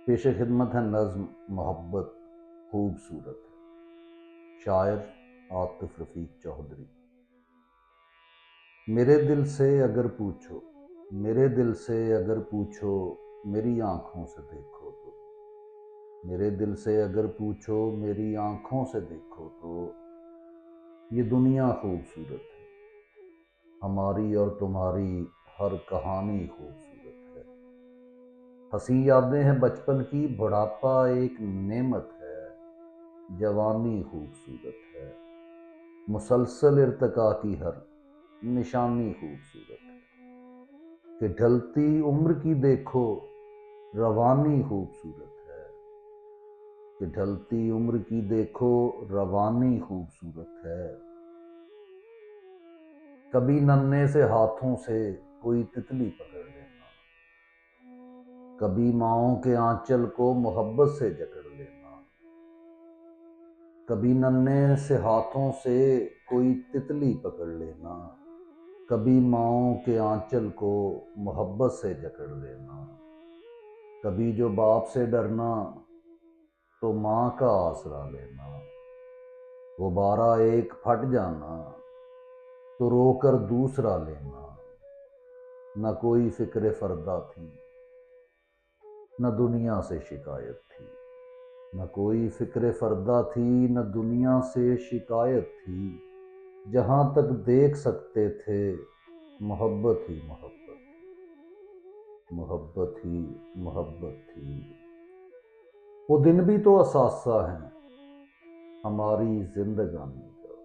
پیش خدمت ہے نظم محبت خوبصورت ہے، شاعر عاطف رفیق چودھری۔ میرے دل سے اگر پوچھو، میرے دل سے اگر پوچھو، میری آنکھوں سے دیکھو تو، میرے دل سے اگر پوچھو، میری آنکھوں سے دیکھو تو، یہ دنیا خوبصورت ہے، ہماری اور تمہاری ہر کہانی خوبصورت ہے۔ ہنسی یادیں ہیں بچپن کی، بڑھاپا ایک نعمت ہے، جوانی خوبصورت ہے، مسلسل ارتقاء کی ہر نشانی خوبصورت ہے، کہ ڈھلتی عمر کی دیکھو روانی خوبصورت ہے، کہ ڈھلتی عمر کی دیکھو روانی خوبصورت ہے۔ کبھی ننھے سے ہاتھوں سے کوئی تتلی پکڑ لینا، کبھی ماؤں کے آنچل کو محبت سے جکڑ لینا، کبھی ننھے سے ہاتھوں سے کوئی تتلی پکڑ لینا، کبھی ماؤں کے آنچل کو محبت سے جکڑ لینا، کبھی جو باپ سے ڈرنا تو ماں کا آسرا لینا، غبارہ ایک پھٹ جانا تو رو کر دوسرا لینا، نہ کوئی فکر فردا تھی، نہ دنیا سے شکایت تھی، نہ کوئی فکر فردا تھی، نہ دنیا سے شکایت تھی، جہاں تک دیکھ سکتے تھے محبت ہی محبت تھی، محبت ہی محبت تھی۔ وہ دن بھی تو اثاثہ ہیں ہماری زندگانی کا،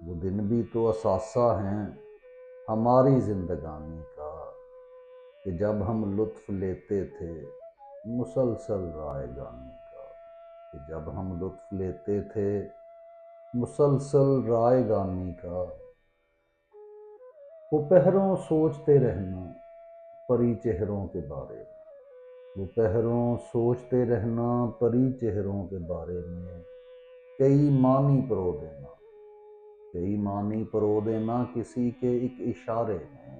وہ دن بھی تو اثاثہ ہیں ہماری زندگانی کا، کہ جب ہم لطف لیتے تھے مسلسل رائے گانی کا، کہ جب ہم لطف لیتے تھے مسلسل رائے گانی کا۔ وہ پہروں سوچتے رہنا پری چہروں کے بارے میں، وہ پہروں سوچتے رہنا پری چہروں کے بارے میں، کئی معنی پرو دینا، کئی معنی پرو دینا کسی کے ایک اشارے میں،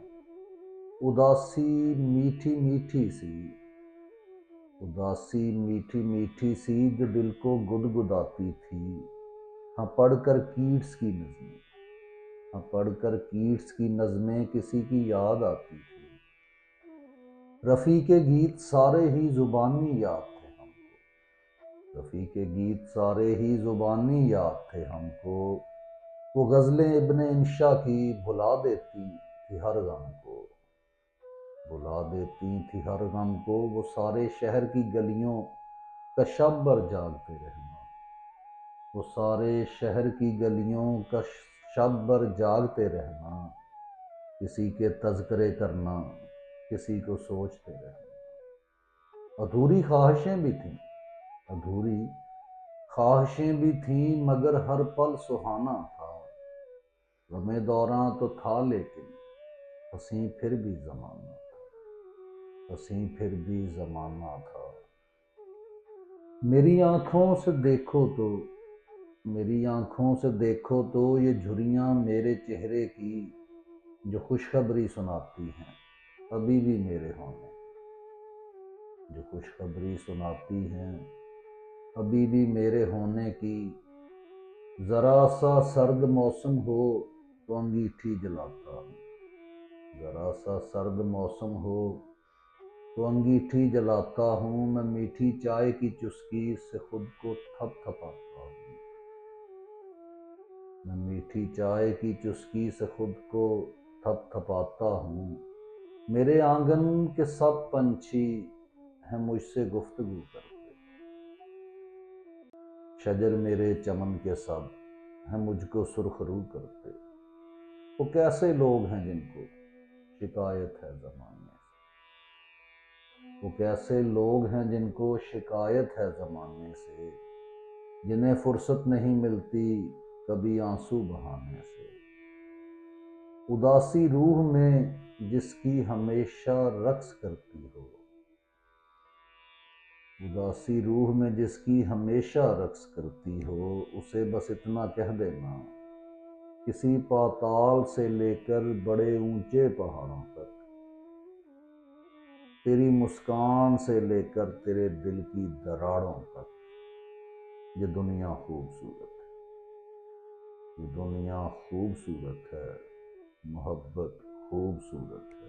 اداسی میٹھی میٹھی سی، اداسی میٹھی میٹھی سی جو دل کو گدگداتی تھی، ہاں پڑھ کر کیٹس کی نظمیں، ہاں پڑھ کر کیٹس کی نظمیں کسی کی یاد آتی تھی۔ رفیع کے گیت سارے ہی زبانی یاد تھے ہم کو، رفیع کے گیت سارے ہی زبانی یاد تھے ہم کو، وہ غزلیں ابن انشا کی بھلا دیتی تھی ہر غم کو، بھلا دیتی تھی ہر غم کو، وہ سارے شہر کی گلیوں کا شب بھر جاگتے رہنا، وہ سارے شہر کی گلیوں کا شب بھر جاگتے رہنا، کسی کے تذکرے کرنا، کسی کو سوچتے رہنا۔ ادھوری خواہشیں بھی تھیں، ادھوری خواہشیں بھی تھیں، مگر ہر پل سہانا تھا، غم دوراں تو تھا لیکن حسین پھر بھی زمانہ تھا، حسین پھر بھی زمانہ تھا۔ میری آنکھوں سے دیکھو تو، میری آنکھوں سے دیکھو تو، یہ جھریاں میرے چہرے کی جو خوشخبری سناتی ہیں ابھی بھی میرے ہونے، جو خوشخبری سناتی ہیں ابھی بھی میرے ہونے کی، ذرا سا سرد موسم ہو تو انگیٹھی جلاتا ہوں، ذرا سا سرد موسم ہو تو انگیٹھی جلاتا ہوں، میں میٹھی چائے کی چسکی سے خود کو تھپ تھپاتا ہوں، میں میٹھی چائے کی چسکی سے خود کو تھپ تھپاتا ہوں، میرے آنگن کے سب پنچھی ہیں مجھ سے گفتگو کرتے، شجر میرے چمن کے سب ہیں مجھ کو سرخرو کرتے۔ وہ کیسے لوگ ہیں جن کو شکایت ہے زمانے سے، وہ کیسے لوگ ہیں جن کو شکایت ہے زمانے سے، جنہیں فرصت نہیں ملتی کبھی آنسو بہانے سے، اداسی روح میں جس کی ہمیشہ رقص کرتی ہو، اداسی روح میں جس کی ہمیشہ رقص کرتی ہو، اسے بس اتنا کہہ دینا، کسی پاتال سے لے کر بڑے اونچے پہاڑوں تک، تیری مسکان سے لے کر تیرے دل کی دراڑوں تک یہ دنیا خوبصورت ہے، یہ دنیا خوبصورت ہے، محبت خوبصورت ہے۔